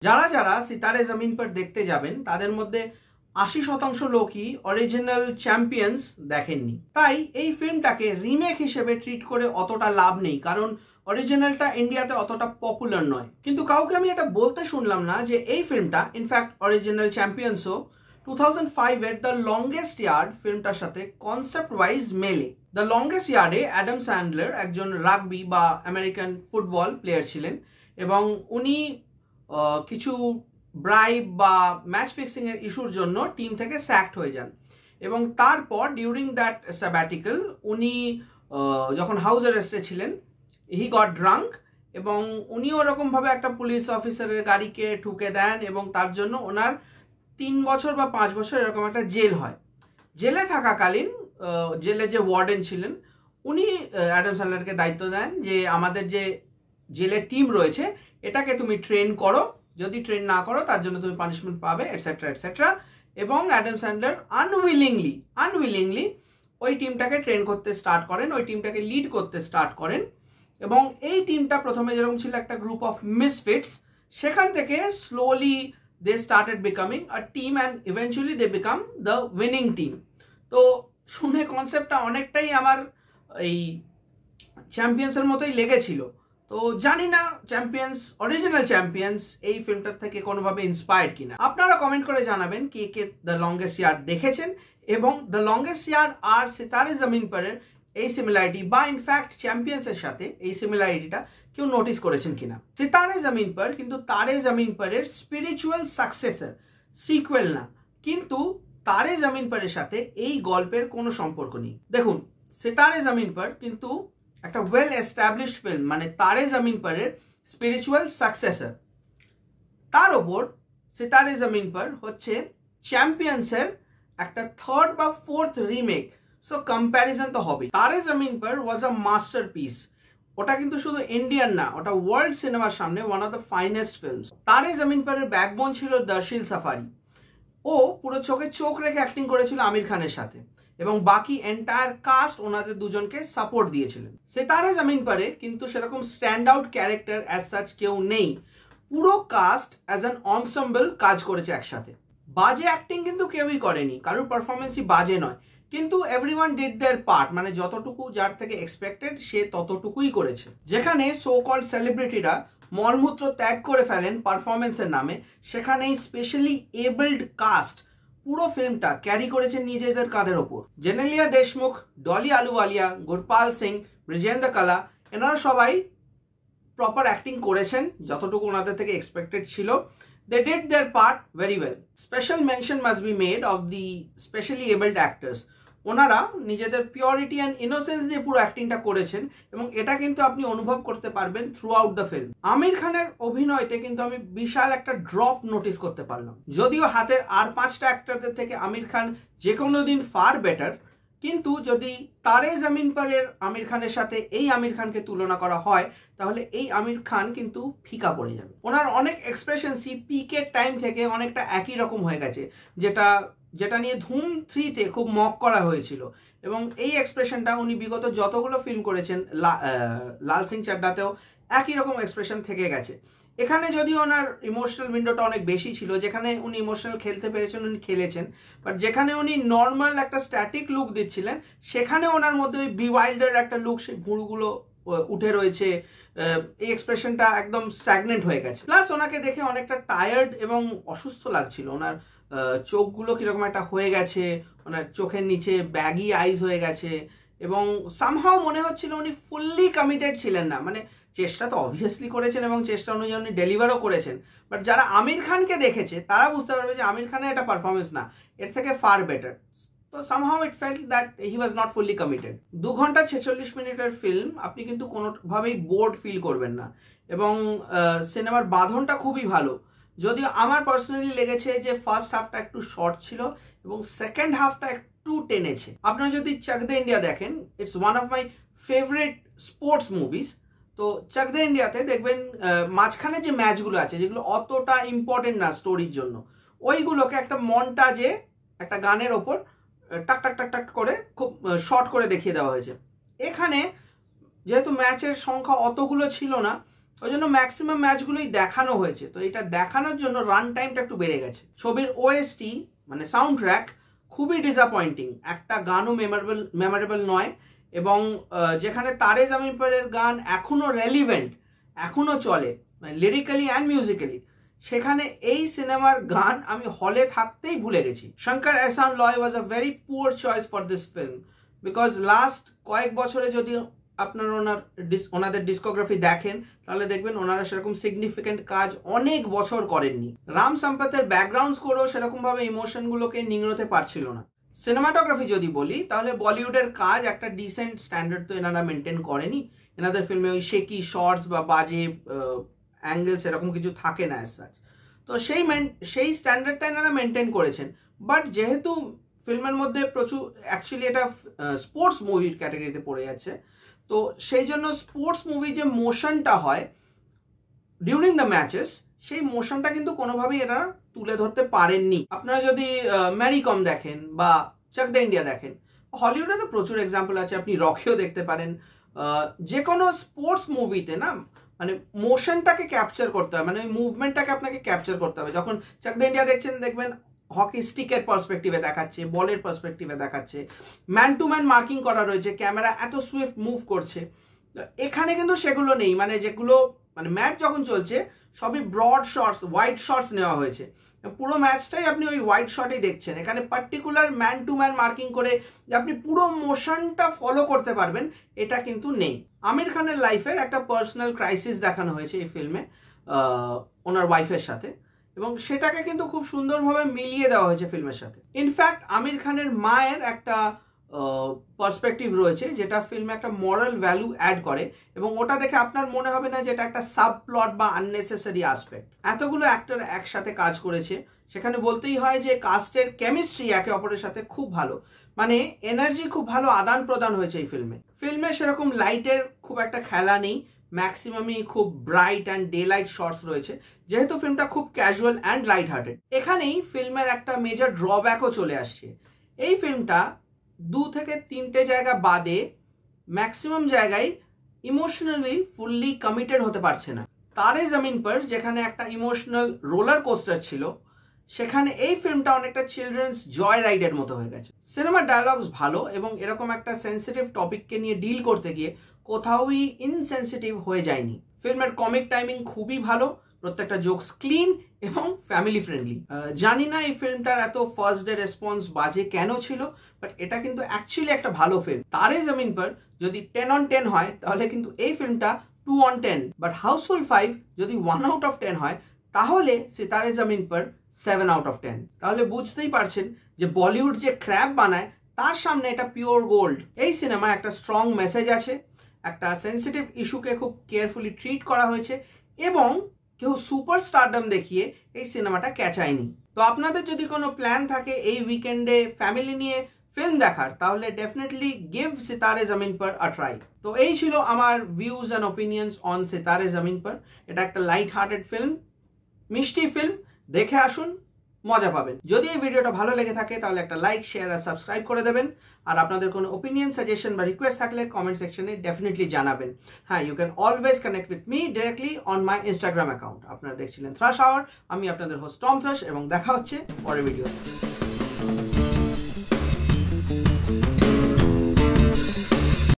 যারা যারা সিতারে জমিন পর দেখতে যাবেন তাদের মধ্যে ৮০% লোকই অরিজিনাল চ্যাম্পিয়ন্স দেখেননি। তাই এই ফিল্মটাকে রিমেক হিসেবে ট্রিট করে অতটা লাভ নেই, কারণ অরিজিনালটা ইন্ডিয়াতে অতটা পপুলার নয়। কিন্তু কাউকে আমি এটা বলতে শুনলাম না যে এই ফিল্মটা ইনফ্যাক্ট অরিজিনাল চ্যাম্পিয়ন্সও 2005-এর দ্য লংগেস্ট ইয়ার্ড ফিল্মটার সাথে কনসেপ্ট ওয়াইজ মেলে। দ্য লংগেস্ট ইয়ার্ডে অ্যাডাম স্যান্ডলার একজন রাগবি বা আমেরিকান ফুটবল প্লেয়ার ছিলেন এবং উনি কিছু ব্রাইব বা ম্যাচ ফিক্সিং এর ইস্যুর জন্য টিম থেকে স্যাকড হয়ে যান এবং তারপর ডিউরিং দ্যাট স্যাবাটিক্যাল উনি যখন হাউস অ্যারেস্টে ছিলেন হি গট ড্রাঙ্ক এবং উনি ওরকমভাবে একটা পুলিশ অফিসারের গাড়িকে ঠুকে দেন এবং তার জন্য ওনার 3 বছর বা 5 বছর এরকম একটা জেল হয়। জেলে থাকাকালীন জেলে যে ওয়ার্ডেন ছিলেন উনি অ্যাডাম স্যান্ডলারকে দায়িত্ব দেন যে আমাদের যে জেলের টিম রয়েছে এটাকে তুমি ট্রেন করো, যদি ট্রেন না করো তার জন্য তুমি পানিশমেন্ট পাবে এটসেট্রা এটসেট্রা। এবং অ্যাডাম স্যান্ডলার আনউইলিংলি ওই টিমটাকে ট্রেন করতে স্টার্ট করেন, ওই টিমটাকে লিড করতে স্টার্ট করেন এবং এই টিমটা প্রথমে যেরকম ছিল একটা গ্রুপ অফ মিসফিটস, সেখান থেকে slowly they started becoming a team and eventually they became the winning team. তো শুনে কনসেপ্টটা অনেকটাই আমার এই চ্যাম্পিয়ন্সের মতোই লেগেছিল। তো জানি না অরিজিনাল চ্যাম্পিয়ন্স এই ফিল্মটার থেকে কোনোভাবে ইন্সপায়ার্ড কিনা। আপনারা কমেন্ট করে জানাবেন কে কে দ্য লংগেস্ট ইয়ার্ড দেখেছেন এবং দ্য লংগেস্ট ইয়ার্ড আর সিতারে জমিন পরের এই সিমিলারিটি বা ইনফ্যাক্ট চ্যাম্পিয়ন্সের সাথে এই সিমিলারিটিটা কেউ নোটিস করেছেন কিনা। সিতারে জমিন পর কিন্তু তারে জমিন পরের স্পিরিচুয়াল সাকসেসর, সিকুয়েল না, কিন্তু তারে জমিন পরের সাথে এই গল্পের কোনো সম্পর্ক নেই। দেখুন, সিতারে জমিন পর কিন্তু একটা ওয়েল এস্টাবলিশড ফিল্ম, মানে তারে জমিন পরের স্পিরিচুয়াল সাকসেসর। তার ওপর সিতারে জমিন পর হচ্ছে চ্যাম্পিয়ন্সের একটা 3rd বা 4th রিমেক, সো কম্প্যারিজন তো হবে। তারে জমিন পর ওয়াজ আ মাস্টারপিস, ওটা কিন্তু শুধু ইন্ডিয়ান না, ওটা ওয়ার্ল্ড সিনেমার সামনে one of the finest films. তারে জমিন পরের ব্যাকবোন ছিল দর্শিল সাফারি, ও পুরো চোখে চোখ রেখে অ্যাক্টিং করেছিল আমির খানের সাথে এবং বাকি এন্টায়ার কাস্ট ওনাদের দুজনকে সাপোর্ট দিয়েছিলেন। সিতারে জমিন পরে কিন্তু সেরকম stand out character as such কেউ নেই, পুরো কাস্ট অ্যাজ অ্যান অনসেম্বল কাজ করেছে একসাথে। বাজে অ্যাক্টিং কিন্তু কেউই করেনি, কারোর পারফরমেন্সই বাজে নয়, কিন্তু এভরিওয়ান ডিড দেয়ার পার্ট, মানে যতটুকু যার থেকে এক্সপেক্টেড সে ততটুকুই করেছে। যেখানে সো কল্ড সেলিব্রিটিরা মলমূত্র ত্যাগ করে ফেলেন পারফরমেন্সের নামে, সেখানেই স্পেশালি এবলড কাস্ট পুরো ফিল্মটা ক্যারি করেছে নিজেদের কাঁধের ওপর। জেনেলিয়া দেশমুখ, ডলি আলুওয়ালিয়া, গুরপাল সিং, ব্রিজেন্দ্র কালা, এনারা সবাই প্রপার অ্যাক্টিং করেছেন যতটুকু ওনাদের থেকে এক্সপেক্টেড ছিল। They did their part very well. Special mention must be made of the specially abled actors. ওনারা নিজেদের পিওরিটি অ্যান্ড ইনোসেন্স দিয়ে পুরো অ্যাক্টিংটা করেছেন এবং এটা কিন্তু আপনি অনুভব করতে পারবেন থ্রু আউট দ্য ফিল্ম। আমির খানের অভিনয়তে কিন্তু আমি বিশাল একটা ড্রপ নোটিস করতে পারলাম। যদিও হাতের আর 5টা অ্যাক্টরদের থেকে আমির খান যে কোনো দিন ফার বেটার, কিন্তু যদি তারে জমিন পরের আমির খানের সাথে এই আমির খানকে তুলনা করা হয় তাহলে এই আমির খান কিন্তু ফিকা পড়ে যাবে। ওনার অনেক এক্সপ্রেশনসই পিকের টাইম থেকে অনেকটা একই রকম হয়ে গেছে, যেটা নিয়ে ধুম 3-তে খুব মক করা হয়েছিল এবং এই এক্সপ্রেশনটা উনি বিগত যতগুলো ফিল্ম করেছেন, লাল সিং চাড্ডাতেও একই রকম এক্সপ্রেশন থেকে গেছে। এখানে যদিও ওনার ইমোশনাল উইন্ডোটা অনেক বেশি ছিল, যেখানে উনি ইমোশনাল খেলতে পেরেছেন উনি খেলেছেন, বাট যেখানে উনি নর্মাল একটা স্ট্যাটিক লুক দিচ্ছিলেন সেখানে ওনার মধ্যে ওই বিওয়াইল্ডার একটা লুক, সেই ভুঁড়গুলো উঠে রয়েছে, এই এক্সপ্রেশনটা একদম স্ট্যাগনেন্ট হয়ে গেছে। প্লাস ওনাকে দেখে অনেকটা টায়ার্ড এবং অসুস্থ লাগছিল, ওনার চোখগুলো কিরকম একটা হয়ে গেছে, ওনার চোখের নিচে ব্যাগি আইজ হয়ে গেছে এবং সামহাও মনে হচ্ছিল উনি ফুললি কমিটেড ছিলেন না। মানে চেষ্টা তো অবভিয়াসলি করেছেন এবং চেষ্টা অনুযায়ী উনি ডেলিভারও করেছেন, বাট যারা আমির খানকে দেখেছে তারা বুঝতে পারবে যে আমির খানের এটা পারফরমেন্স না, এর থেকে ফার বেটার। তো somehow it felt that he was not fully committed. 2 ঘন্টা 46 মিনিটের ফিল্ম, আপনি কিন্তু কোনোভাবেই বোর্ড ফিল করবেন না এবং সিনেমার বাঁধনটা খুবই ভালো। যদিও আমার পার্সোনালি লেগেছে যে ফার্স্ট হাফটা একটু শর্ট ছিল এবং সেকেন্ড হাফটা একটু টেনেছে। আপনারা যদি চাক দে ইন্ডিয়া দেখেন, it's one of my favourite sports movies. তো চাক দে ইন্ডিয়াতে দেখবেন মাঝখানে যে ম্যাচগুলো আছে যেগুলো অতটা ইম্পর্টেন্ট না স্টোরির জন্য, ওইগুলোকে একটা মন্টাজে একটা গানের ওপর টাক টাক টাক টাক করে খুব শর্ট করে দেখিয়ে দেওয়া হয়েছে। এখানে যেহেতু ম্যাচের সংখ্যা অতগুলো ছিল না, ওই জন্য ম্যাক্সিমাম ম্যাচগুলোই দেখানো হয়েছে। তো এটা দেখানোর জন্য রান টাইমটা একটু বেড়ে গেছে। ছবির ওএসটি মানে সাউন্ড ট্র্যাক খুবই ডিসঅ্যাপয়েন্টিং, একটা গানও মেমোরেবল নয়, এবং যেখানে তারে জামিন পরের গান এখনো রেলিভেন্ট, এখনো চলে মানে লিরিক্যালি অ্যান্ড মিউজিক্যালি, সেখানে এই সিনেমার গান আমি হলে থাকতেই ভুলে গেছি। Shankar Ehsaan Loy was a very poor choice for this film, because last কয়েক বছরে যদি আপনারা ওনাদের ডিস্কোগ্রাফি দেখেন তাহলে দেখবেন ওনারা সেরকম সিগনিফিকেন্ট কাজ অনেক বছর করেননি। রাম সম্পতের ব্যাকগ্রাউন্ড স্কোরও সেরকমভাবে ইমোশনগুলোকে নিংড়তে পারছিল না। সিনেমাটোগ্রাফি যদি বলি তাহলে বলিউডের কাজ একটা ডিসেন্ট স্ট্যান্ডার্ড তো এনারা মেনটেন করেনি। এনাদের ফিল্মে ওই শেকি শর্টস বা বাজে অ্যাঙ্গেলস এরকম কিছু থাকে না অ্যাজ সাচ। তো সেই স্ট্যান্ডার্ডটা এনারা মেনটেন করেছেন। বাট যেহেতু ফিল্মের মধ্যে প্রচুর অ্যাকচুয়ালি এটা স্পোর্টস মুভির ক্যাটাগরিতে পড়ে যাচ্ছে, তো সেই জন্য স্পোর্টস মুভি যে মোশনটা হয় ডিউরিং দ্য ম্যাচেস, সেই মোশনটা কিন্তু কোনোভাবেই এরা তুলে ধরতে পারেননি। আপনারা যদি ম্যারি কম দেখেন বা চাক দ্য ইন্ডিয়া দেখেন, হলিউডে তো প্রচুর এক্সাম্পল আছে, আপনি রকিও দেখতে পারেন। যে কোনো স্পোর্টস মুভিতে না মানে মোশনটাকে ক্যাপচার করতে হবে, মানে ওই মুভমেন্টটাকে আপনাকে ক্যাপচার করতে হবে। যখন চাক দ্য ইন্ডিয়া দেখছেন দেখবেন হকি স্টিকের পার্সপেক্টিভে দেখাচ্ছে, বলের পার্সপেক্টিভে দেখাচ্ছে, ম্যান টু ম্যান মার্কিং করা রয়েছে, ক্যামেরা এত সুইফট মুভ করছে। এখানে কিন্তু সেগুলো নেই, মানে যেগুলো মানে ম্যাচ যখন চলছে সবই ব্রড শটস, ওয়াইড শটস নেওয়া হয়েছে, পুরো ম্যাচটাই আপনি ওই ওয়াইড শটেই দেখছেন। এখানে particular man to man marking করে যে আপনি পুরো মোশনটা ফলো করতে পারবেন এটা কিন্তু নেই। আমির খানের লাইফের একটা পার্সোনাল ক্রাইসিস দেখানো হয়েছে এই ফিল্মে ওনার ওয়াইফের সাথে, এবং সেটাকে কিন্তু খুব সুন্দরভাবে মিলিয়ে দেওয়া হয়েছে ফিল্মের সাথে। ইনফ্যাক্ট আমির খানের মায়ের একটা পার্সপেক্টিভ রয়েছে যেটা ফিল্মে একটা মরাল ভ্যালু অ্যাড করে, এবং ওটা দেখে আপনার মনে হবে না যে এটা একটা সাব প্লট বা আননেসেসারি অ্যাসপেক্ট। এতগুলো অ্যাক্টর একসাথে কাজ করেছে, সেখানে বলতেই হয় যে কাস্টের কেমিস্ট্রি একে অপরের সাথে খুব ভালো, মানে এনার্জি খুব ভালো আদান প্রদান হয়েছে এই ফিল্মে সেরকম লাইটের খুব একটা খেলা নেই, ম্যাক্সিমামই খুব bright and daylight shorts রয়েছে, যেহেতু ফিল্মটা খুব ক্যাজুয়াল অ্যান্ড লাইট হার্টেড। এখানেই ফিল্মের একটা মেজর ড্রব্যাকও চলে আসছে। এই ফিল্মটা 2 থেকে 3টে জায়গা বাদে ম্যাক্সিমাম জায়গায় ইমোশনালি ফুললি কমিটেড হতে পারছে না। তারে জমিন পর যেখানে একটা ইমোশনাল রোলার কোস্টার ছিল, সেখানে এই ফিল্মটা অনেকটা চিলড্রেন্স জয় রাইডের মতো হয়ে গেছে। সিনেমার ডায়ালগস ভালো, এবং এরকম একটা সেন্সিটিভ টপিককে নিয়ে ডিল করতে গিয়ে কোথাওই ইনসেন্সিটিভ হয়ে যায়নি। ফিল্মের কমিক টাইমিং খুবই ভালো, প্রত্যেকটা জোকস ক্লিন এবং ফ্যামিলি ফ্রেন্ডলি। জানি না এই ফিল্মটার এত ফার্স্ট ডে রেসপন্স বাজে কেন ছিল, বাট এটা কিন্তু অ্যাকচুয়ালি একটা ভালো ফিল্ম। তারে জমিন পর যদি 10 on 10 হয় তাহলে কিন্তু এই ফিল্মটা 2 on 10, বাট হাউসফুল 5 যদি 1 out of 10 হয় তাহলে সিতারে জমিন পর 7 out of 10। তাহলে বুঝতেই পারছেন যে বলিউড যে ক্র্যাপ বানায় তার সামনে এটা পিওর গোল্ড। এই সিনেমায় একটা স্ট্রং মেসেজ আছে, একটা সেন্সিটিভ ইস্যুকে খুব কেয়ারফুলি ট্রিট করা হয়েছে, এবং কেউ সুপার স্টারডম দেখিয়ে এই সিনেমাটা ক্যাচায়নি। তো আপনাদের যদি কোনো প্ল্যান থাকে এই উইকেন্ডে ফ্যামিলি নিয়ে ফিল্ম দেখার, তাহলে ডেফিনেটলি গিভ সিতারে জমিন পর আ ট্রাই। তো এই ছিল আমার views and opinions on Sitaare জমিন পর। এটা একটা লাইট হার্টেড ফিল্ম, মিষ্টি ফিল্ম, দেখে আসুন, মজা পাবেন। যদি এই ভিডিওটা ভালো লেগে থাকে তাহলে একটা লাইক, শেয়ার আর সাবস্ক্রাইব করে দেবেন। আর আপনাদের কোনো ওপিনিয়ন, সাজেশন বা রিকোয়েস্ট থাকলে কমেন্ট সেকশনে ডেফিনেটলি জানাবেন। হ্যাঁ, you can always connect with me directly on my Instagram account. আপনারা দেখছিলেন থ্রাশ আওয়ার, আমি আপনাদের হোস্ট টম থ্রাশ, এবং দেখা হচ্ছে পরের ভিডিওতে।